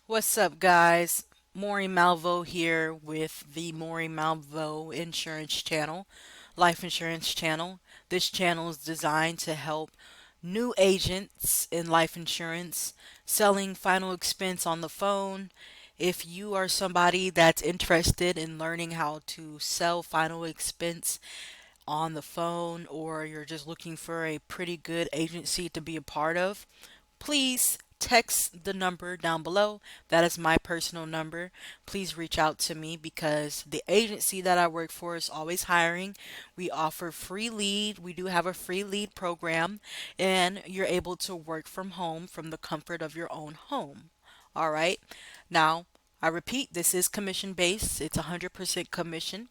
What's up, guys? Maury Malvo here with the Maury Malvo Insurance Channel, Life Insurance Channel. This channel is designed to help new agents in life insurance selling final expense on the phone. If you are somebody that's interested in learning how to sell final expense on the phone, or you're just looking for a pretty good agency to be a part of, please text the number down below. That is my personal number. Please reach out to me because the agency that I work for is always hiring. We offer free lead. We do have a free lead program, and you're able to work from home from the comfort of your own home. All right. Now, I repeat, this is commission based. It's 100% commission,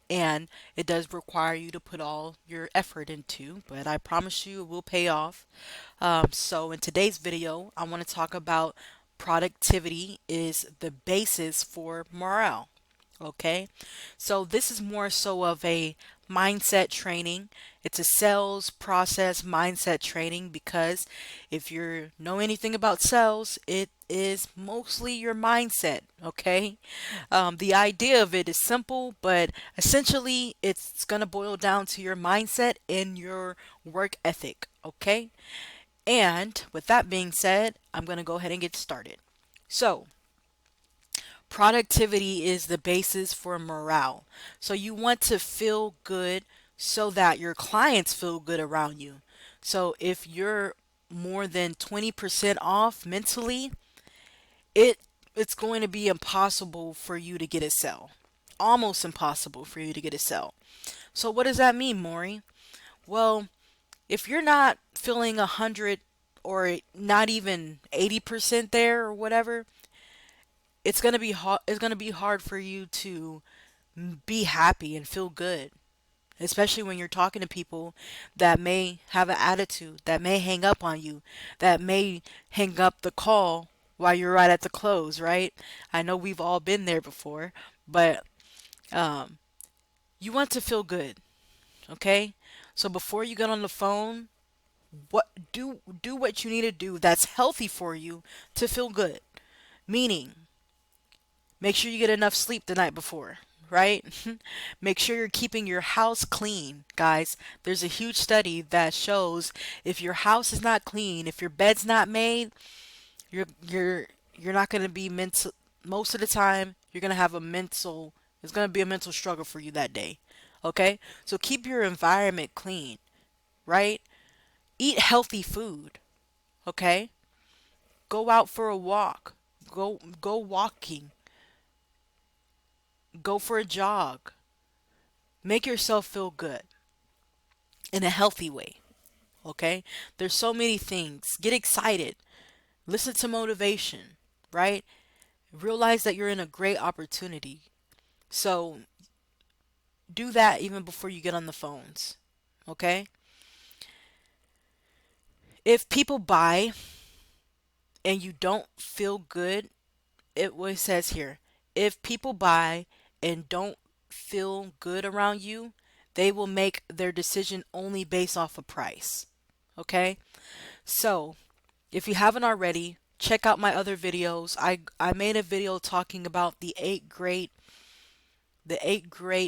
and it does require you to put all your effort into, but I promise you it will pay off. So in today's video, I want to talk about productivity is the basis for morale. Okay, so this is more so of a mindset training. It's a sales process mindset training because if you know anything about sales, it is mostly your mindset. Okay, the idea of it is simple, but essentially it's going to boil down to your mindset and your work ethic. Okay, and with that being said, I'm going to go ahead and get started. So, productivity is the basis for morale. So, you want to feel good so that your clients feel good around you. So, if you're more than 20% off mentally, it it's going to be impossible for you to get a sell. Almost impossible for you to get a sell. So what does that mean, Maury? Well, if you're not feeling 100 or not even 80% there or whatever, it's going to be hard for you to be happy and feel good, especially when you're talking to people that may have an attitude, that may hang up on you, that may hang up the call while you're right at the close, right? I know we've all been there before, but um, you want to feel good, okay? So before you get on the phone, what do what you need to do that's healthy for you to feel good. Meaning, make sure you get enough sleep the night before, right? Make sure you're keeping your house clean, guys. There's a huge study that shows if your house is not clean, if your bed's not made, you're you're you're not going to be mental most of the time. You're going to have a mental it's going to be a mental struggle for you that day. Okay? So keep your environment clean, right? Eat healthy food, okay? Go out for a walk. Go walking. Go for a jog. Make yourself feel good in a healthy way, okay? There's so many things. Get excited. Listen to motivation, right? Realize that you're in a great opportunity. So, do that even before you get on the phones, okay? If people buy and you don't feel good, it what it says here. If people buy and don't feel good around you, they will make their decision only based off of price. Okay? So, if you haven't already, check out my other videos. I made a video talking about the eight great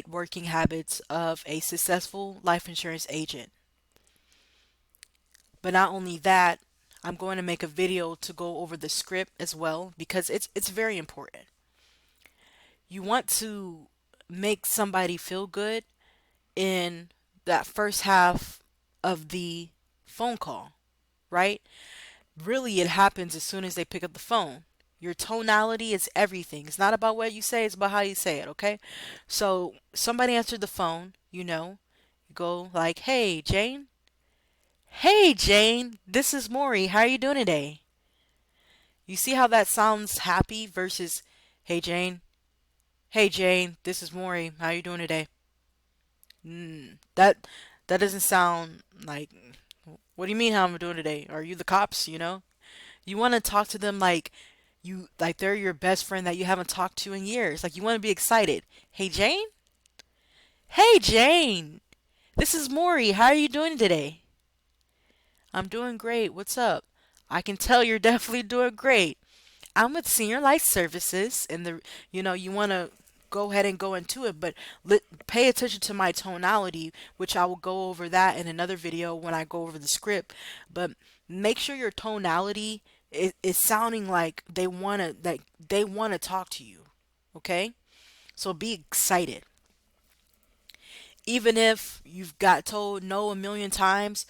working habits of a successful life insurance agent. But not only that, I'm going to make a video to go over the script as well because it's very important. You want to make somebody feel good in that first half of the phone call, right? Really, it happens as soon as they pick up the phone. Your tonality is everything. It's not about what you say, it's about how you say it, okay? So, somebody answered the phone, you go like, "Hey, Jane." "Hey, Jane, this is Maury. How are you doing today?" You see how that sounds happy versus, "Hey, Jane. Hey, Jane, this is Maury. How are you doing today?" That doesn't sound like, "What do you mean how I'm doing today? Are you the cops, you know?" You want to talk to them like they're your best friend that you haven't talked to in years. Like you want to be excited. "Hey Jane? Hey Jane. This is Maury. How are you doing today?" "I'm doing great. What's up?" "I can tell you're definitely doing great. I'm with Senior Life Services, and you want to go ahead and go into it, but pay attention to my tonality, which I will go over that in another video when I go over the script. But make sure your tonality is sounding like they want to talk to you. Okay? So be excited. Even if you've got told no a million times,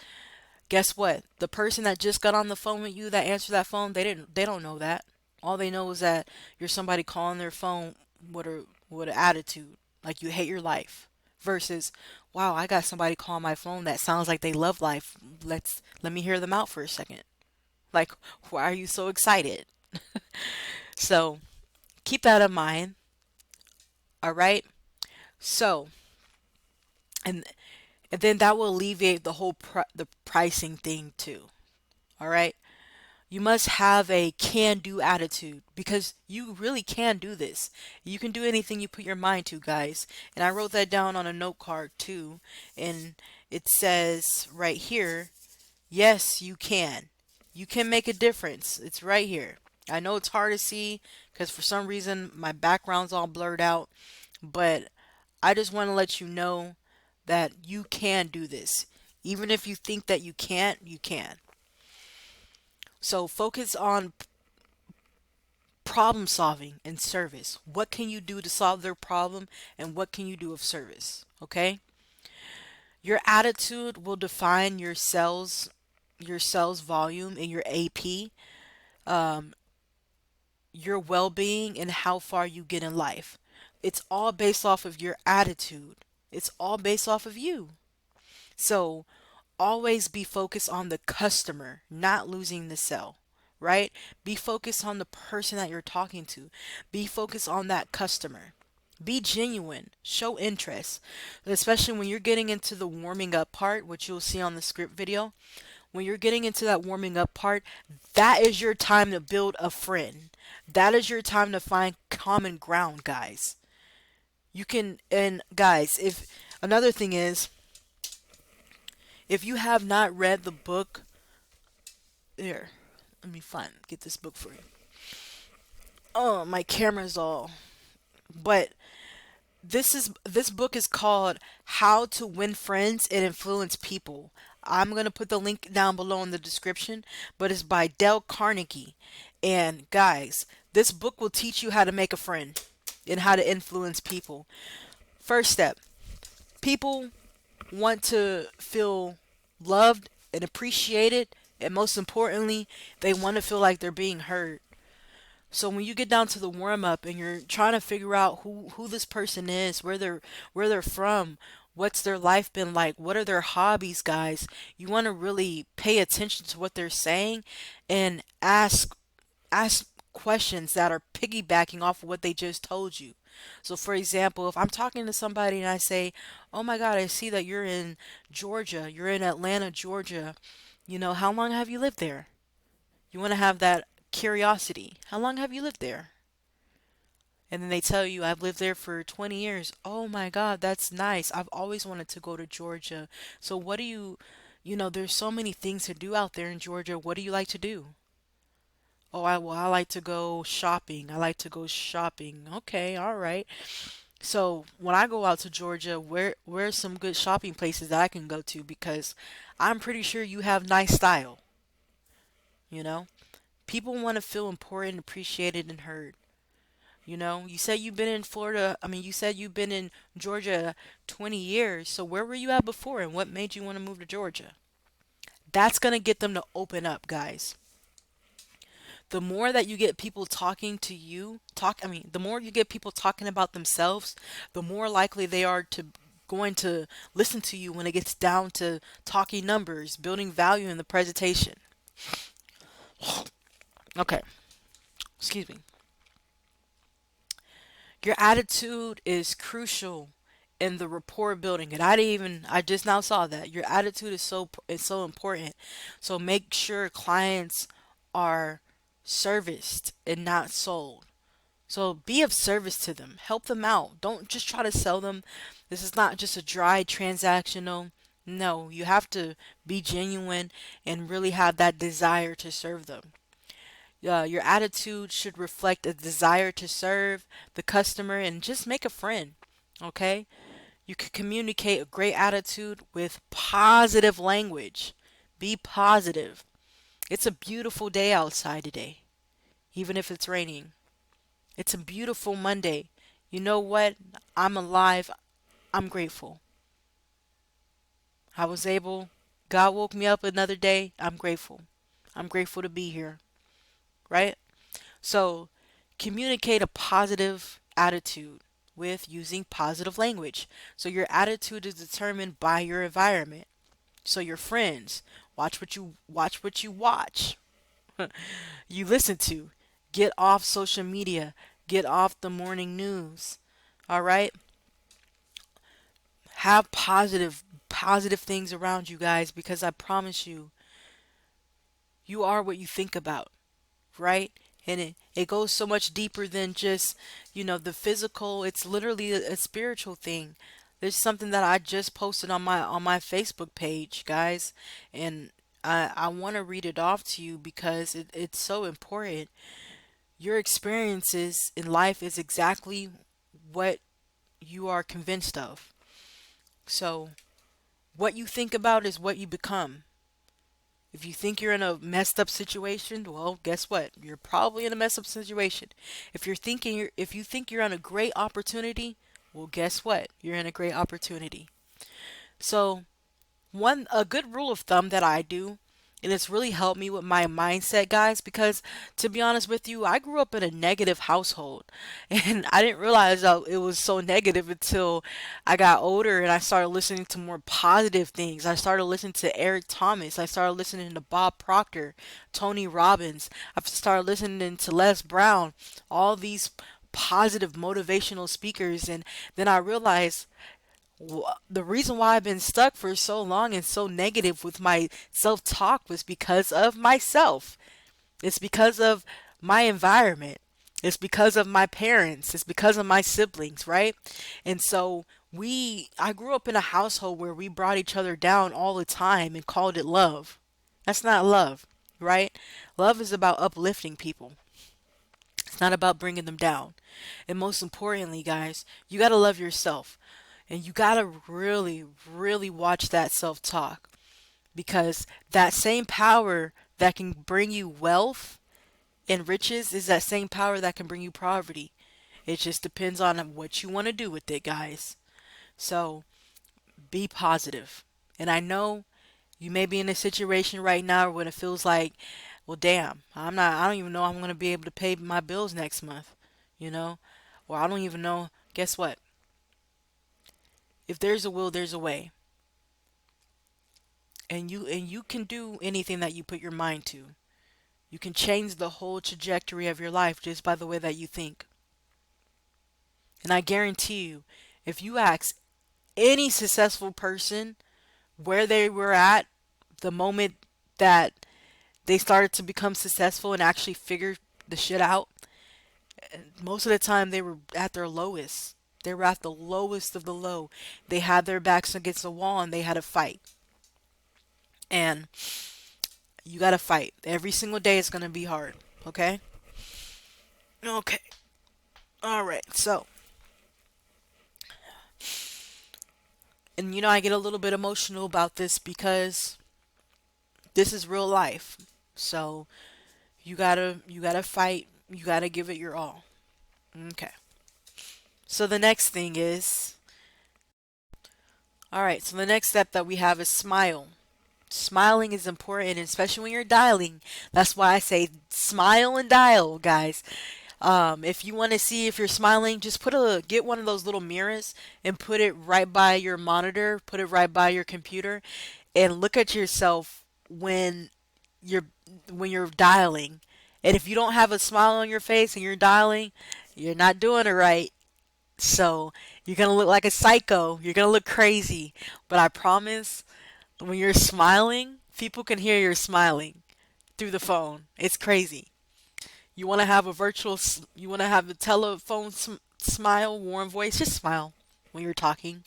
guess what? The person that just got on the phone with you that answered that phone, they don't know that. All they know is that you're somebody calling their phone with an attitude, like you hate your life. Versus, wow, I got somebody calling my phone that sounds like they love life. Let me hear them out for a second. Like, why are you so excited? So keep that in mind. All right. So and and then that will alleviate the whole the pricing thing too. All right. You must have a can do attitude because you really can do this. You can do anything you put your mind to, guys. And I wrote that down on a note card too. And it says right here, yes, you can. You can make a difference. It's right here. I know it's hard to see because for some reason my background's all blurred out, but I just want to let you know that you can do this. Even if you think that you can't, you can. So focus on problem solving and service. What can you do to solve their problem and what can you do of service? Okay? Your attitude will define your sales volume and your AP, your well-being and how far you get in life. It's all based off of your attitude. It's all based off of you. So always be focused on the customer, not losing the sale, right? Be focused on the person that you're talking to. Be focused on that customer. Be genuine, show interest, especially when you're getting into the warming up part, which you'll see on the script video. When you're getting into that warming up part, that is your time to build a friend. That is your time to find common ground, guys. You can, and guys, if another thing is, if you have not read the book, here, let me get this book for you. Oh, my camera's all. But this book is called How to Win Friends and Influence People. I'm gonna put the link down below in the description, but it's by Dale Carnegie. And guys, this book will teach you how to make a friend and how to influence people. First step, people want to feel loved and appreciated, and most importantly, they want to feel like they're being heard. So when you get down to the warm up and you're trying to figure out who this person is, where they're from, what's their life been like, what are their hobbies, guys, you want to really pay attention to what they're saying and ask questions that are piggybacking off of what they just told you. So, for example, if I'm talking to somebody and I say, "Oh my God, I see that you're in Georgia, you're in Atlanta, Georgia. How long have you lived there?" You want to have that curiosity. How long have you lived there? And then they tell you, "I've lived there for 20 years. Oh my God, that's nice. I've always wanted to go to Georgia. So, what do there's so many things to do out there in Georgia. What do you like to do?" Oh, I like to go shopping. I like to go shopping. Okay, all right. So when I go out to Georgia, where's some good shopping places that I can go to? Because I'm pretty sure you have nice style. You know, people want to feel important, appreciated, and heard. You said you've been in Florida. I mean, you said you've been in Georgia 20 years. So where were you at before, and what made you want to move to Georgia? That's gonna get them to open up, guys. The more that you get people talking to you, the more you get people talking about themselves, the more likely they are to going to listen to you when it gets down to talking numbers, building value in the presentation. Okay, excuse me. Your attitude is crucial in the rapport building, and I just now saw that your attitude is so important. So make sure clients are serviced and not sold. So be of service to them. Help them out. Don't just try to sell them. This is not just a dry transactional. No, you have to be genuine and really have that desire to serve them. Your attitude should reflect a desire to serve the customer and just make a friend. Okay? You can communicate a great attitude with positive language. Be positive. It's a beautiful day outside today, even if it's raining. It's a beautiful Monday. You know what? I'm alive. I'm grateful. I was able, God woke me up another day. I'm grateful. I'm grateful to be here, right? So, communicate a positive attitude with using positive language. So, your attitude is determined by your environment. So, your friends, watch. You listen to. Get off social media. Get off the morning news. All right? Have positive things around you guys because I promise you, you are what you think about, right? And it goes so much deeper than just, the physical. It's literally a spiritual thing. There's something that I just posted on my Facebook page, guys, and I want to read it off to you because it's so important. Your experiences in life is exactly what you are convinced of. So, what you think about is what you become. If you think you're in a messed up situation, well, guess what? You're probably in a messed up situation. If you think you're on a great opportunity, well, guess what? You're in a great opportunity. So, one a good rule of thumb that I do, and it's really helped me with my mindset, guys, because to be honest with you, I grew up in a negative household and I didn't realize it was so negative until I got older and I started listening to more positive things. I started listening to Eric Thomas. I started listening to Bob Proctor, Tony Robbins. I started listening to Les Brown, all these positive motivational speakers, and then I realized the reason why I've been stuck for so long and so negative with my self talk was because of myself. It's because of my environment. It's because of my parents. It's because of my siblings, right? And so I grew up in a household where we brought each other down all the time and called it love. That's not love, right? Love is about uplifting people. It's not about bringing them down. And most importantly, guys, you got to love yourself. And you got to really, really watch that self talk because that same power that can bring you wealth and riches is that same power that can bring you poverty. It just depends on what you want to do with it, guys. So be positive. And I know you may be in a situation right now when it feels like, well, damn, I don't even know I'm going to be able to pay my bills next month, you know? Or I don't even know. Guess what? If there's a will, there's a way. And you can do anything that you put your mind to. You can change the whole trajectory of your life just by the way that you think. And I guarantee you, if you ask any successful person where they were at the moment that they started to become successful and actually figure the shit out, most of the time they were at their lowest. They were at the lowest of the low. They had their backs against the wall and they had to fight. And you got to fight. Every single day is going to be hard. Okay? Okay. All right. So, and I get a little bit emotional about this because this is real life. So, you got to fight. You got to give it your all. Okay. So the next thing is, all right, so the next step that we have is smile. Smiling is important, especially when you're dialing. That's why I say smile and dial, guys. If you want to see if you're smiling, just get one of those little mirrors and put it right by your monitor, put it right by your computer, and look at yourself you're when you're dialing. And if you don't have a smile on your face and you're dialing, you're not doing it right. So you're gonna look like a psycho. You're gonna look crazy. But I promise, when you're smiling, people can hear you're smiling through the phone. It's crazy. You want to have a telephone smile, warm voice, just smile when you're talking.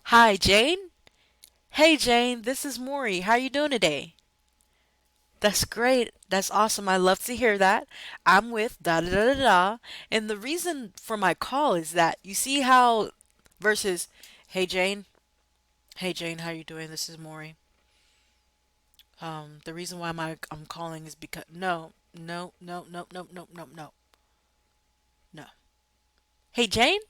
Hi, Jane. Hey, Jane, this is Maury. How are you doing today? That's great. That's awesome. I love to hear that. I'm with da da da da da. And the reason for my call is that you see how versus, hey Jane, hey Jane, how you doing? This is Maury. The reason why I'm calling is because no. Hey Jane?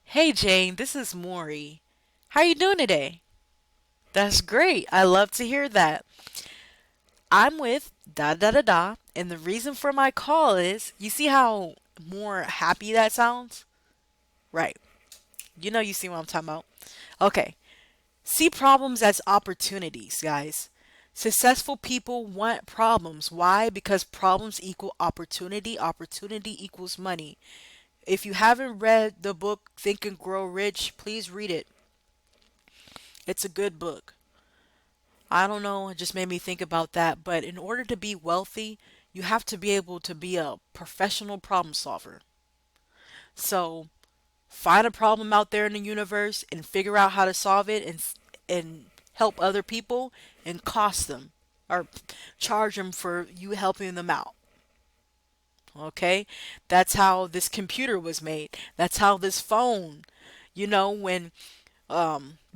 Hey Jane, this is Maury. How you doing today? That's great. I love to hear that. I'm with da da da da, and the reason for my call is you see how more happy that sounds? Right. You see what I'm talking about. Okay. See problems as opportunities, guys. Successful people want problems. Why? Because problems equal opportunity. Opportunity equals money. If you haven't read the book Think and Grow Rich, please read it. It's a good book. I don't know, it just made me think about that. But in order to be wealthy, you have to be able to be a professional problem solver. So find a problem out there in the universe and figure out how to solve it and help other people and cost them or charge them for you helping them out. Okay? That's how this computer was made. That's how this phone, when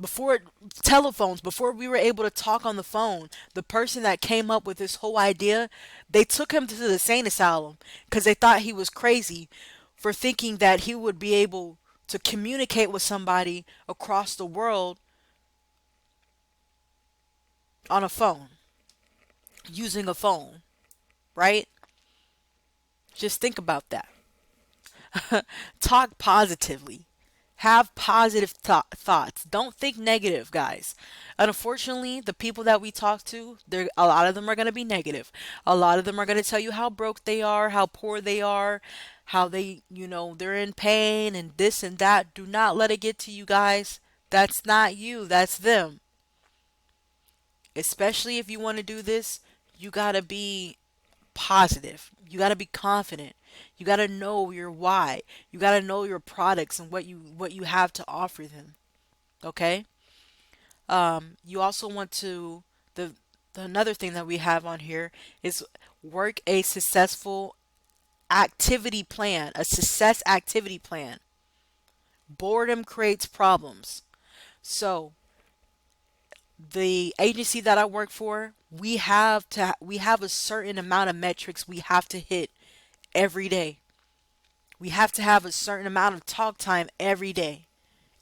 before telephones, before we were able to talk on the phone, the person that came up with this whole idea, they took him to the insane asylum because they thought he was crazy for thinking that he would be able to communicate with somebody across the world on a phone, using a phone, right? Just think about that. Talk positively. Have positive thoughts. Don't think negative, guys. And unfortunately, the people that we talk to, a lot of them are going to be negative. A lot of them are going to tell you how broke they are, how poor they are, how they're in pain and this and that. Do not let it get to you, guys. That's not you, that's them. Especially if you want to do this, you got to be positive. You got to be confident. You got to know your why. You got to know your products and what you have to offer them. Okay? You also want to another thing that we have on here is work a successful activity plan, a success activity plan. Boredom creates problems. So, the agency that I work for, we have a certain amount of metrics we have to hit every day. We have to have a certain amount of talk time every day.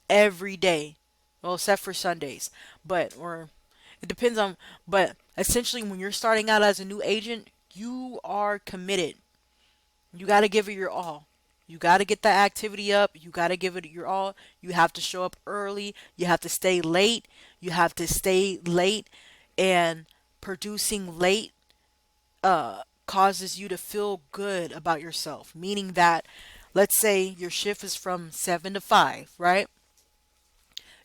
Every day. Well, except for Sundays. Or it depends on, but essentially, when you're starting out as a new agent, you are committed. You got to give it your all. You got to get that activity up. You got to give it your all. You have to show up early. You have to stay late. You have to stay late. And producing late causes you to feel good about yourself. Meaning that, let's say your shift is from 7 to 5, right?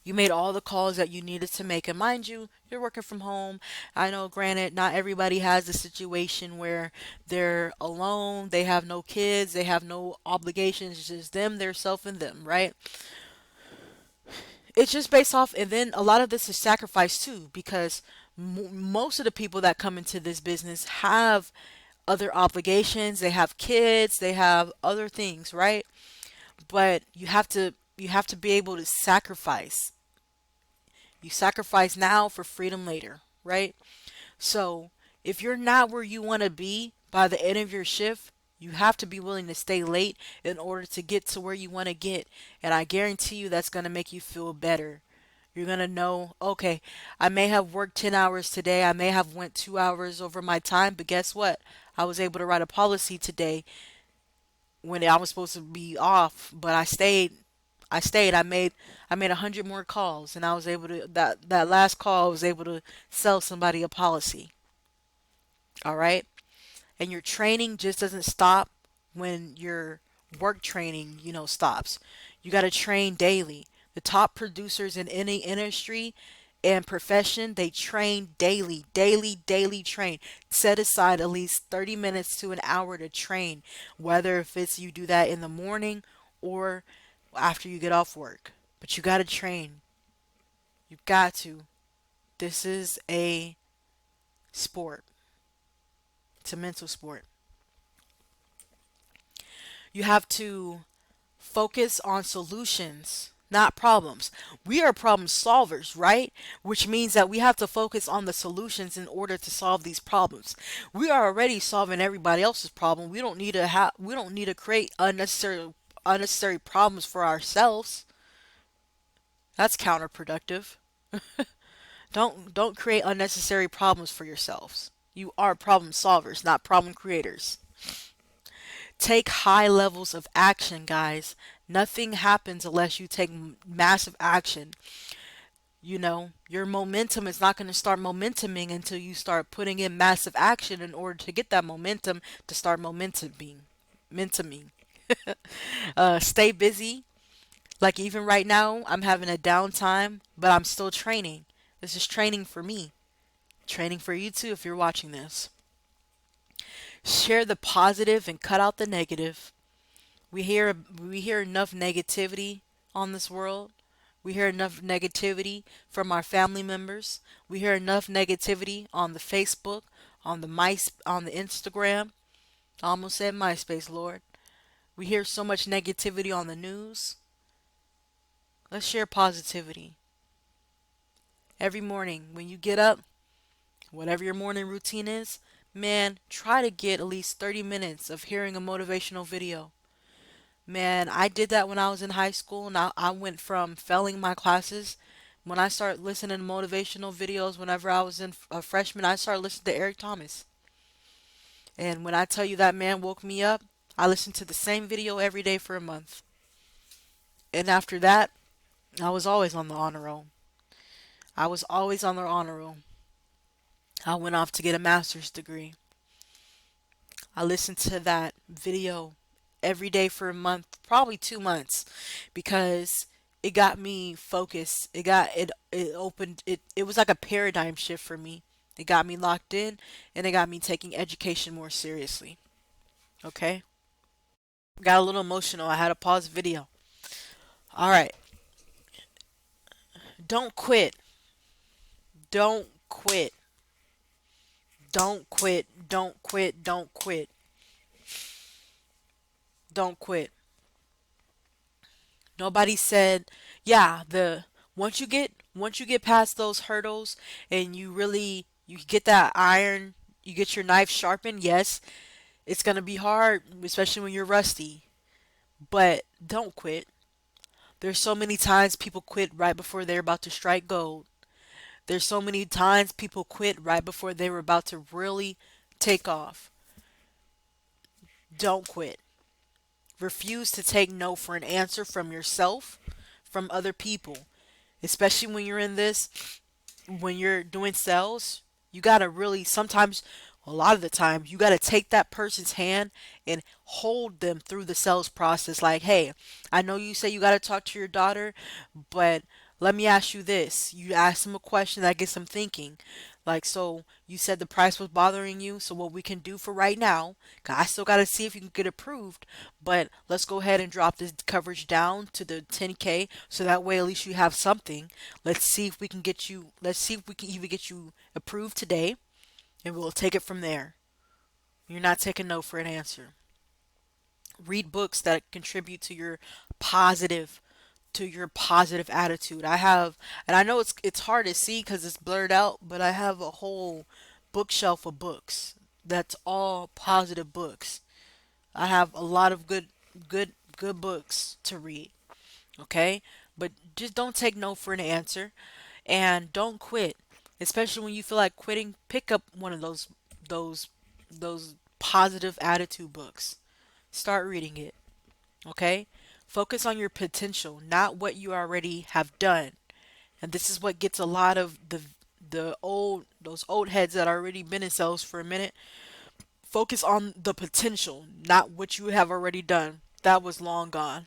You made all the calls that you needed to make. And mind you, you're working from home. I know, granted, not everybody has a situation where they're alone, they have no kids, they have no obligations, it's just them, their self, and them, right? It's just based off, and then a lot of this is sacrifice too, because most of the people that come into this business have other obligations, they have kids, they have other things, right? But you have to be able to sacrifice. You sacrifice now for freedom later, right? So if you're not where you want to be by the end of your shift, you have to be willing to stay late in order to get to where you want to get. And I guarantee you that's going to make you feel better. You're going to know, okay, I may have worked 10 hours today. I may have went 2 hours over my time, but guess what? I was able to write a policy today when I was supposed to be off, but I stayed. I stayed. I made 100 more calls, and I was able to that last call I was able to sell somebody a policy. All right, and your training just doesn't stop when your work training stops. You got to train daily. The top producers in any industry and profession, they train daily, daily, daily train. Set aside at least 30 minutes to an hour to train, whether if it's you do that in the morning or after you get off work. But you got to train. You got to. This is a sport. to mental sport. You have to focus on solutions, not problems. We are problem solvers, right? Which means that we have to focus on the solutions in order to solve these problems. We are already solving everybody else's problem. We don't need to create unnecessary problems for ourselves. That's counterproductive. Don't create unnecessary problems for yourselves. You are problem solvers, not problem creators. Take high levels of action, guys. Nothing happens unless you take massive action. Your momentum is not going to start momentuming until you start putting in massive action in order to get that momentum to start momentuming. Stay busy. Like even right now, I'm having a downtime, but I'm still training. This is training for me, training for you too if you're watching this. Share the positive and cut out the negative. We hear enough negativity on this world. We hear enough negativity from our family members. We hear enough negativity on the Facebook, on the Instagram. I almost said MySpace, Lord. We hear so much negativity on the news. Let's share positivity. Every morning when you get up, whatever your morning routine is, man, try to get at least 30 minutes of hearing a motivational video. Man, I did that when I was in high school, and I went from failing my classes. When I started listening to motivational videos, whenever I was a freshman, I started listening to Eric Thomas. And when I tell you that man woke me up, I listened to the same video every day for a month. And after that, I was always on the honor roll. I was always on the honor roll. I went off to get a master's degree. I listened to that video every day for a month, probably 2 months, because it got me focused. It opened it was like a paradigm shift for me. It got me locked in and it got me taking education more seriously. Okay? Got a little emotional. I had to pause the video. All right. Don't quit. Don't quit. Don't quit. Don't quit. Don't quit. Don't quit. Nobody said, yeah, the once you get past those hurdles and you get that iron, you get your knife sharpened, yes, it's going to be hard, especially when you're rusty, but don't quit. There's so many times people quit right before they're about to strike gold. There's so many times people quit right before they were about to really take off. Don't quit. Refuse to take no for an answer from yourself, from other people. Especially when you're in this, when you're doing sales, you gotta really sometimes, a lot of the time, you gotta take that person's hand and hold them through the sales process. Like, hey, I know you say you gotta talk to your daughter, but let me ask you this. You ask them a question that gets them thinking. Like, so you said the price was bothering you. So what we can do for right now, 'cause I still gotta see if you can get approved, but let's go ahead and drop this coverage down to the 10K, so that way at least you have something. Let's see if we can even get you approved today, and we'll take it from there. You're not taking no for an answer. Read books that contribute positive to your positive attitude. And I know it's hard to see because it's blurred out, but I have a whole bookshelf of books that's all positive books. I have a lot of good books to read. Okay, but just don't take no for an answer, and don't quit. Especially when you feel like quitting, pick up one of those those positive attitude books. Start reading it. Okay? Focus on your potential, not what you already have done. And this is what gets a lot of the those old heads that already been in sales for a minute. Focus on the potential, not what you have already done. That was long gone.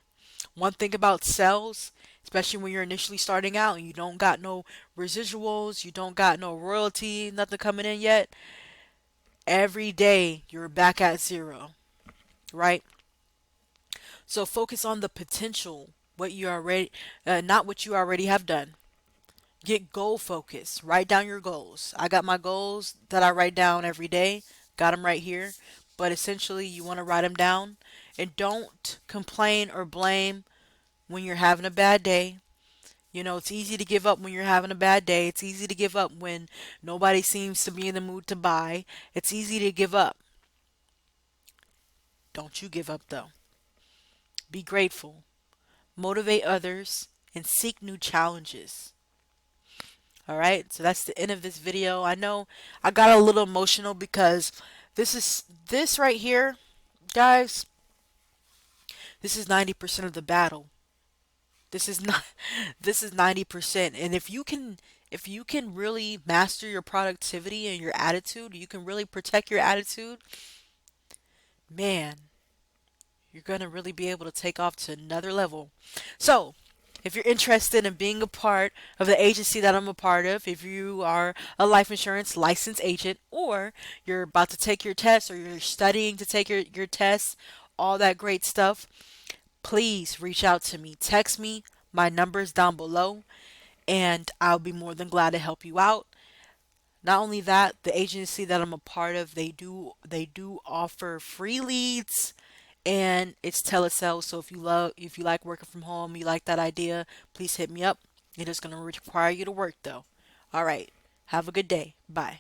One thing about sales, especially when you're initially starting out and you don't got no residuals, you don't got no royalty, nothing coming in yet, every day you're back at zero, right? So focus on the potential, not what you already have done. Get goal focused. Write down your goals. I got my goals that I write down every day. got them right here. But essentially, you want to write them down and don't complain or blame when you're having a bad day. You know, it's easy to give up when you're having a bad day. It's easy to give up when nobody seems to be in the mood to buy. It's easy to give up. Don't you give up though. Be grateful, motivate others, and seek new challenges. All right, so that's the end of this video. I know I got a little emotional because this right here, guys, this is 90% of the battle. This is not this is 90%. And if you can really master your productivity and your attitude, you can really protect your attitude, man, you're going to really be able to take off to another level. So, if you're interested in being a part of the agency that I'm a part of, if you are a life insurance licensed agent, or you're about to take your test, or you're studying to take your test, all that great stuff, please reach out to me. Text me. My number's down below, and I'll be more than glad to help you out. Not only that, the agency that I'm a part of, they do offer free leads, and it's telesales. So if you like working from home, you like that idea, please hit me up. It is going to require you to work though. All right. Have a good day. Bye.